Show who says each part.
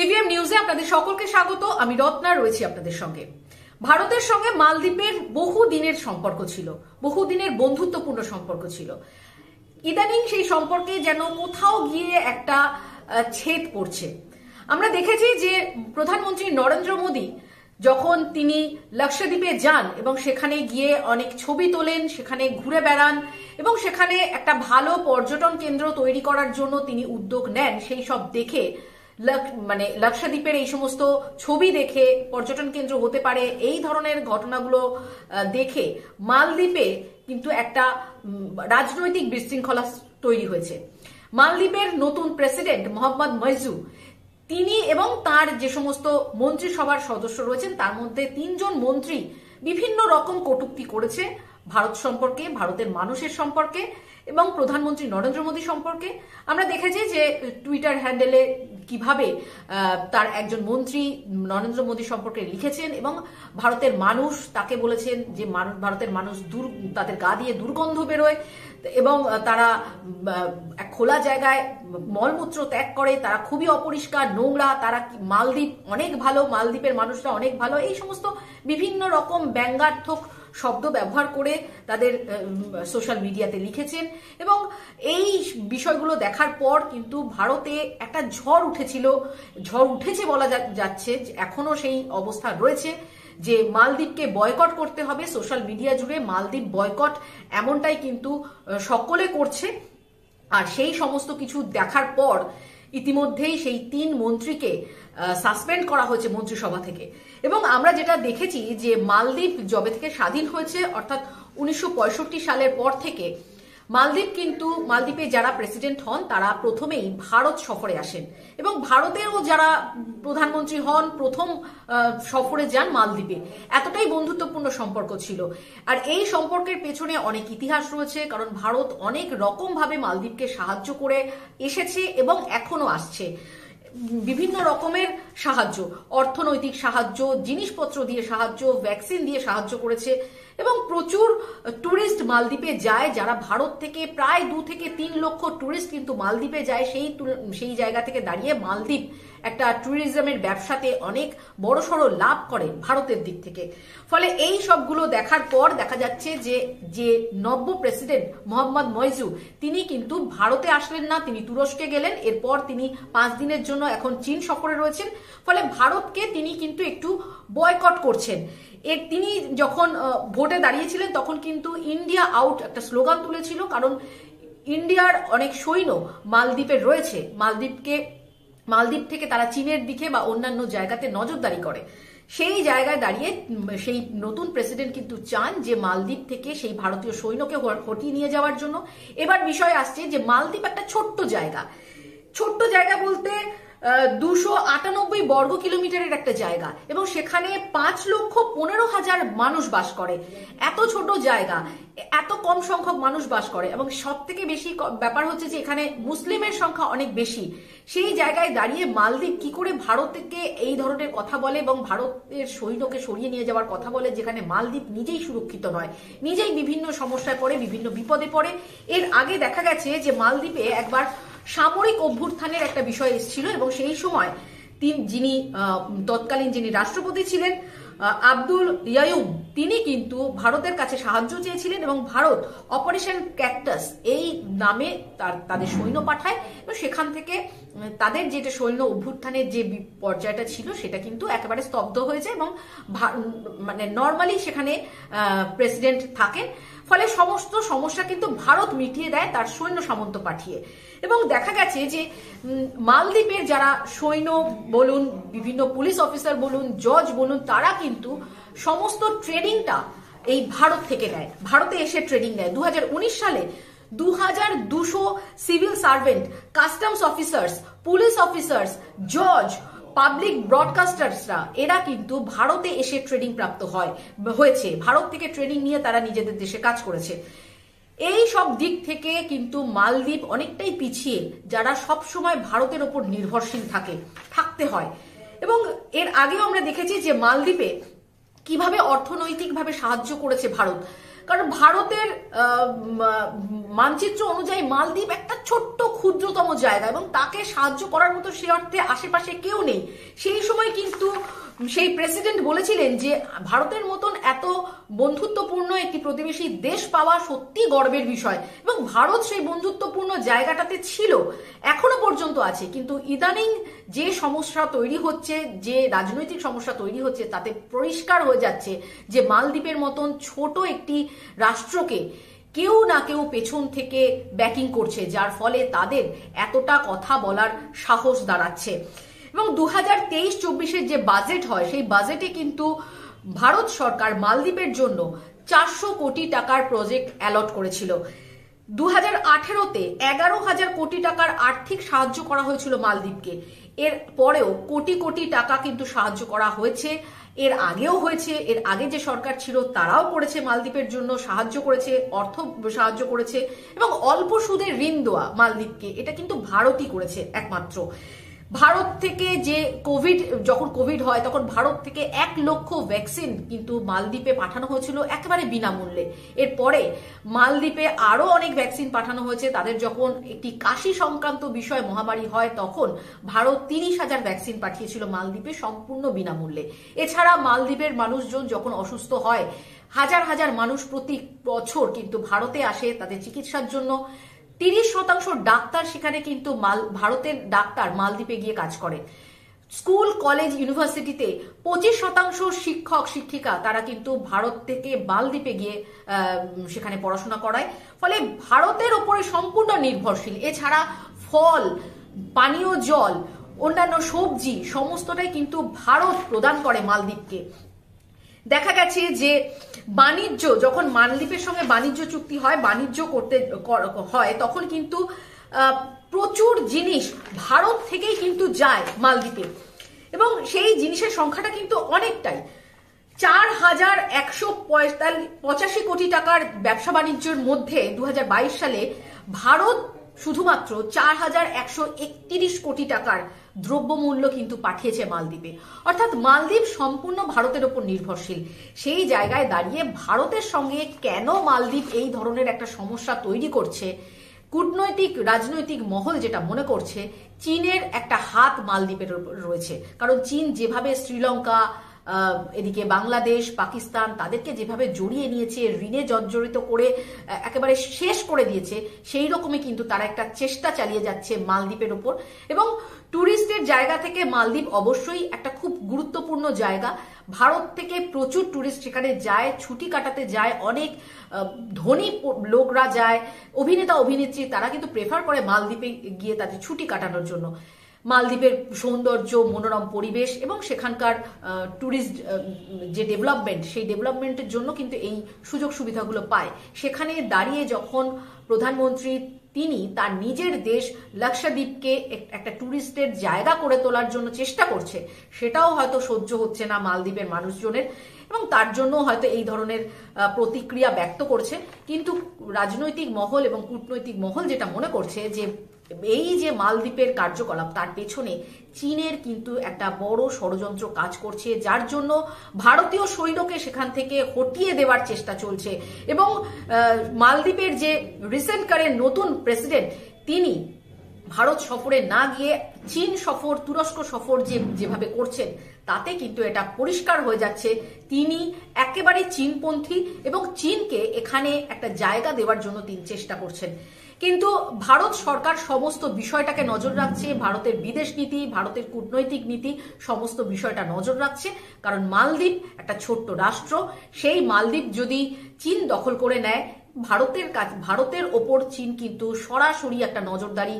Speaker 1: EVM নিউজে আপনাদের সকলকে স্বাগত। আমি রত্না রয়েছি আপনাদের সঙ্গে। ভারতের সঙ্গে মালদ্বীপের বহু দিনের সম্পর্ক ছিল, বহু দিনের বন্ধুত্বপূর্ণ সম্পর্ক ছিল। ইদানিং সেই সম্পর্কে যেন কোথাও গিয়ে একটা ছেদ পড়ছে। আমরা দেখেছি যে প্রধানমন্ত্রী নরেন্দ্র মোদী যখন তিনি লাক্ষাদ্বীপে যান এবং সেখানে গিয়ে অনেক ছবি তোলেন, সেখানে ঘুরে বেড়ান এবং সেখানে একটা ভালো পর্যটন কেন্দ্র তৈরি করার জন্য তিনি উদ্যোগ নেন, সেই সব দেখে লাক্ষাদ্বীপের এই সমস্ত ছবি দেখে পর্যটন কেন্দ্র হতে পারে এই ধরনের ঘটনাগুলো দেখে মালদ্বীপে কিন্তু একটা রাজনৈতিক বিশৃঙ্খলা তৈরি হয়েছে। মালদ্বীপের নতুন প্রেসিডেন্ট মোহাম্মদ মইজু, তিনি এবং তার যে সমস্ত মন্ত্রিসভার সদস্য রয়েছেন তার মধ্যে 3 জন মন্ত্রী বিভিন্ন রকম কটূক্তি করেছে ভারত সম্পর্কে, ভারতের মানুষের সম্পর্কে এবং প্রধানমন্ত্রী নরেন্দ্র মোদী সম্পর্কে। আমরা দেখেছি যে টুইটার হ্যান্ডেলে কিভাবে তার একজন মন্ত্রী নরেন্দ্র মোদী সম্পর্কে লিখেছেন এবং ভারতের মানুষ তাকে বলেছেন যে ভারতের মানুষ তাদের গা দিয়ে দুর্গন্ধ বেরোয় এবং তারা খোলা জায়গায় মলমূত্র ত্যাগ করে, তারা খুবই অপরিষ্কার, নোংরা, তারা মালদ্বীপ অনেক ভালো, মালদ্বীপের মানুষরা অনেক ভালো, এই সমস্ত বিভিন্ন রকম ব্যঙ্গাত্মক শব্দ ব্যবহার করে তাদের সোশ্যাল মিডিয়াতে লিখেছেন। এবং এই বিষয়গুলো দেখার পর কিন্তু ভারতে একটা ঝড় উঠেছে বলা যাচ্ছে, এখনো সেই অবস্থা রয়েছে যে মালদ্বীপকে বয়কট করতে হবে। সোশ্যাল মিডিয়া জুড়ে মালদ্বীপ বয়কট এমনটাই কিন্তু সকলে করছে। আর সেই সমস্ত কিছু দেখার পর ইতিমধ্যেই সেই 3 মন্ত্রীকে সাসপেন্ড করা হয়েছে মন্ত্রিসভা থেকে। এবং আমরা যেটা দেখেছি যে মালদ্বীপ যবে থেকে স্বাধীন হয়েছে অর্থাৎ 1965 সালের পর থেকে মালদ্বীপে যারা প্রেসিডেন্ট হন তারা প্রথমেই ভারত সফরে আসেন এবং ভারতেরও যারা প্রধানমন্ত্রী হন প্রথম সফরে যান মালদ্বীপে। এতটাই বন্ধুত্বপূর্ণ সম্পর্ক ছিল। আর এই সম্পর্কের পেছনে অনেক ইতিহাস রয়েছে, কারণ ভারত অনেক রকম ভাবে মালদ্বীপকে সাহায্য করে এসেছে এবং এখনো আসছে। বিভিন্ন রকমের সাহায্য, অর্থনৈতিক সাহায্য, জিনিসপত্র দিয়ে সাহায্য, ভ্যাকসিন দিয়ে সাহায্য করেছে এবং প্রচুর ট্যুরিস্ট মালদ্বীপে যায়। যারা ভারত থেকে প্রায় 2 থেকে 3 লক্ষ ট্যুরিস্ট কিন্তু মালদ্বীপে যায়। সেই জায়গা থেকে দাঁড়িয়ে মালদ্বীপ একটা ট্যুরিজমের ব্যবসাতে অনেক বড়সড় লাভ করে ভারতের দিক থেকে। ফলে এই সবগুলো দেখার পর দেখা যাচ্ছে যে নব্য প্রেসিডেন্ট মোহাম্মদ মইজু তিনি কিন্তু ভারতে আসলেন না, তিনি তুরস্কে গেলেন। এরপর তিনি 5 দিনের জন্য এখন চীন সফরে রয়েছেন। ফলে ভারতকে তিনি কিন্তু একটু বয়কট করছেন। তিনি যখন ভোটে দাঁড়িয়েছিলেন তখন কিন্তু ইন্ডিয়া আউট একটা স্লোগান তুলেছিল, কারণ ইন্ডিয়ার অনেক সৈন্য মালদ্বীপে রয়েছে। মালদ্বীপ থেকে তারা চীনের দিকে বা অন্যান্য জায়গাতে নজরদারি করে। সেই জায়গায় দাঁড়িয়ে সেই নতুন প্রেসিডেন্ট কিন্তু চান যে মালদ্বীপ থেকে সেই ভারতীয় সৈন্যকে হটিয়ে নিয়ে যাওয়ার জন্য। এবার বিষয় আসছে যে মালদ্বীপ একটা ছোট্ট জায়গা বলতে 298 বর্গ কিলোমিটারের একটা জায়গা এবং সেখানে 5,15,000 মানুষ বাস করে। এত ছোট জায়গা, এত কম সংখ্যক মানুষ বাস করে এবং সব থেকে বেশি ব্যাপার হচ্ছে যে এখানে মুসলিমের সংখ্যা অনেক বেশি। সেই জায়গায় দাঁড়িয়ে মালদ্বীপ কি করে ভারতকে এই ধরনের কথা বলে এবং ভারতের সৈন্যকে সরিয়ে নিয়ে যাওয়ার কথা বলে, যেখানে মালদ্বীপ নিজেই সুরক্ষিত নয়, নিজেই বিভিন্ন সমস্যায় পড়ে, বিভিন্ন বিপদে পড়ে। এর আগে দেখা গেছে যে মালদ্বীপে একবার সামরিক অভ্যুত্থানের একটা বিষয় এসেছিল এবং সেই সময় তৎকালীন যিনি রাষ্ট্রপতি ছিলেন আব্দুল ইয়ায়ুম, তিনি কিন্তু ভারতের কাছে সাহায্য চেয়েছিলেন এবং ভারত অপারেশন ক্যাকটাস এই নামে তাদের সৈন্য পাঠায় এবং সেখান থেকে তাদের যেটা সৈন্য অভ্যুত্থানের যে পর্যায়টা ছিল সেটা কিন্তু একেবারে স্তব্ধ হয়ে যায় এবং নর্মালি সেখানে প্রেসিডেন্ট থাকেন। ফলে সমস্ত সমস্যা কিন্তু ভারত মিটিয়ে দেয় তার সৈন্য সামন্ত পাঠিয়ে। এবং দেখা গেছে যে মালদ্বীপের যারা সৈন্য বলুন, বিভিন্ন পুলিশ অফিসার বলুন, জজ বলুন, তারা কিন্তু সমস্ত ট্রেনিংটা এই ভারত থেকে নেয়, ভারতে এসে ট্রেনিং নেয়। 2019 সালে 2200 civil servant, customs officers, police officers, জজ, পাবলিক ব্রডকাস্টার্সরা এরা কিন্তু ভারতে এসে ট্রেনিং প্রাপ্ত হয়েছে। ভারত থেকে ট্রেনিং নিয়ে তারা নিজেদের দেশে কাজ করেছে। এই সব দিক থেকে কিন্তু মালদ্বীপ অনেকটাই পিছিয়ে, যারা সব সময় ভারতের ওপর নির্ভরশীল থাকতে হয়। এবং এর আগেও আমরা দেখেছি যে মালদ্বীপে কিভাবে অর্থনৈতিকভাবে সাহায্য করেছে ভারত। কারণ ভারতের মানচিত্র অনুযায়ী মালদ্বীপ একটা ছোট্ট ক্ষুদ্রতম জায়গা এবং তাকে সাহায্য করার মতো সে অর্থে আশেপাশে কেউ নেই। সেই সময় কিন্তু সেই প্রেসিডেন্ট বলেছিলেন যে ভারতের মতন এত বন্ধুত্বপূর্ণ একটি প্রতিবেশী দেশ পাওয়া সত্যি গর্বের বিষয়, এবং ভারত সেই বন্ধুত্বপূর্ণ জায়গাটাতে ছিল, এখনো পর্যন্ত আছে। কিন্তু ইদানিং যে সমস্যা তৈরি হচ্ছে, যে রাজনৈতিক সমস্যা তৈরি হচ্ছে, তাতে পরিষ্কার হয়ে যাচ্ছে যে মালদ্বীপের মতন ছোট একটি রাষ্ট্রকে কেউ না কেউ পেছন থেকে ব্যাকিং করছে, যার ফলে তাদের এতটা কথা বলার সাহস দাঁড়াচ্ছে। এবং 2023-24 যে বাজেট হয়, সেই বাজেটে কিন্তু ভারত সরকার মালদ্বীপের জন্য 400 কোটি টাকার প্রজেক্ট অ্যালট করেছিল। 2018-তে 11,000 কোটি টাকার আর্থিক সাহায্য করা হয়েছিল মালদ্বীপকে। এর পরেও কোটি কোটি টাকা কিন্তু সাহায্য করা হয়েছে, এর আগেও হয়েছে। এর আগে যে সরকার ছিল তারাও করেছে, মালদ্বীপের জন্য সাহায্য করেছে, অর্থ সাহায্য করেছে, এবং অল্প সুদে ঋণ দেওয়া মালদ্বীপকে এটা কিন্তু ভারতই করেছে একমাত্র। ভারত থেকে যে যখন কোভিড হয় তখন ভারত থেকে 1 লক্ষ ভ্যাকসিন কিন্তু মালদ্বীপে পাঠানো হয়েছিল একেবারে বিনামূল্যে। এরপরে মালদ্বীপে আরো অনেক ভ্যাকসিন পাঠানো হয়েছে। তাদের যখন একটি কাশি সংক্রান্ত বিষয় মহামারী হয় তখন ভারত 30,000 ভ্যাকসিন পাঠিয়েছিল মালদ্বীপে সম্পূর্ণ বিনামূল্যে। এছাড়া মালদ্বীপের মানুষজন যখন অসুস্থ হয়, হাজার হাজার মানুষ প্রতি বছর কিন্তু ভারতে আসে তাদের চিকিৎসার জন্য। 30% ডাক্তার সেখানে কিন্তু ভারতের ডাক্তার মালদ্বীপে গিয়ে কাজ করে। স্কুল, কলেজ, ইউনিভার্সিটিতে 25% শিক্ষক শিক্ষিকা তারা কিন্তু ভারত থেকে মালদ্বীপে গিয়ে সেখানে পড়াশোনা করায়। ফলে ভারতের ওপরে সম্পূর্ণ নির্ভরশীল। এছাড়া ফল, পানীয় জল, অন্যান্য সবজি সমস্তটাই কিন্তু ভারত প্রদান করে মালদ্বীপকে। দেখা গেছে যে বাণিজ্য, যখন মালদ্বীপের সঙ্গে বাণিজ্য চুক্তি হয়, বাণিজ্য করতে হয়, তখন কিন্তু প্রচুর জিনিস ভারত থেকেই কিন্তু যায় মালদ্বীপে, এবং সেই জিনিসের সংখ্যাটা কিন্তু অনেকটাই। 4,185 কোটি টাকার ব্যবসা বাণিজ্যের মধ্যে 2022 সালে ভারত শুধুমাত্র 4,131 কোটি টাকার দ্রব্যমূল্য কিন্তু পাঠিয়েছে মালদ্বীপে। অর্থাৎ মালদ্বীপ সম্পূর্ণ ভারতের উপর নির্ভরশীল। সেই জায়গায় দাঁড়িয়ে ভারতের সঙ্গে কেন মালদ্বীপ এই ধরনের একটা সমস্যা তৈরি করছে, কূটনৈতিক রাজনৈতিক মহল যেটা মনে করছে চীনের একটা হাত মালদ্বীপের রয়েছে। কারণ চীন যেভাবে শ্রীলঙ্কা, এদিকে বাংলাদেশ, পাকিস্তান তাদেরকে যেভাবে জড়িয়ে নিয়েছে, ঋণে জর্জরিত করে একেবারে শেষ করে দিয়েছে, সেই রকমই কিন্তু তারা একটা চেষ্টা চালিয়ে যাচ্ছে মালদ্বীপের উপর। এবং ট্যুরিস্টের জায়গা থেকে মালদ্বীপ অবশ্যই একটা খুব গুরুত্বপূর্ণ জায়গা। ভারত থেকে প্রচুর ট্যুরিস্ট সেখানে যায়, ছুটি কাটাতে যায়, অনেক ধনী লোকরা যায়, অভিনেতা অভিনেত্রী তারা কিন্তু প্রেফার করে মালদ্বীপে গিয়ে তাদের ছুটি কাটানোর জন্য। মালদ্বীপের সৌন্দর্য, মনোরম পরিবেশ এবং সেখানকার ট্যুরিস্ট যে ডেভেলপমেন্ট, সেই ডেভেলপমেন্টের জন্য কিন্তু এই সুযোগ সুবিধাগুলো পায়। সেখানে দাঁড়িয়ে যখন প্রধানমন্ত্রী তিনি তার নিজের দেশ লাক্ষাদ্বীপকে একটা ট্যুরিস্টের জায়গা করে তোলার জন্য চেষ্টা করছে, সেটাও হয়তো সহ্য হচ্ছে না মালদ্বীপের মানুষজনের, এবং তার জন্য হয়তো এই ধরনের প্রতিক্রিয়া ব্যক্ত করছে। কিন্তু রাজনৈতিক মহল এবং কূটনৈতিক মহল যেটা মনে করছে যে এই যে মালদ্বীপের কার্যকলাপ, তার পেছনে চীনের কিন্তু একটা বড় ষড়যন্ত্র কাজ করছে, যার জন্য ভারতীয় সৈন্যকে সেখান থেকে হটিয়ে দেওয়ার চেষ্টা চলছে। এবং মালদ্বীপের যে রিসেন্টকারের নতুন প্রেসিডেন্ট, তিনি ভারত সফরে না গিয়ে চীন সফর, তুরস্ক সফর যেভাবে করছেন, তাতে কিন্তু এটা পরিষ্কার হয়ে যাচ্ছে তিনি একেবারে চীনপন্থী এবং চীনকে এখানে একটা জায়গা দেওয়ার জন্য তিনি চেষ্টা করছেন। কিন্তু ভারত সরকার সমস্ত বিষয়টাকে নজর রাখছে, ভারতের বিদেশ নীতি, ভারতের কূটনৈতিক নীতি সমস্ত বিষয়টা নজর রাখছে। কারণ মালদ্বীপ একটা ছোট্ট রাষ্ট্র, সেই মালদ্বীপ যদি চীন দখল করে নেয়, ভারতের ওপর চীন কিন্তু সরাসরি একটা নজরদারি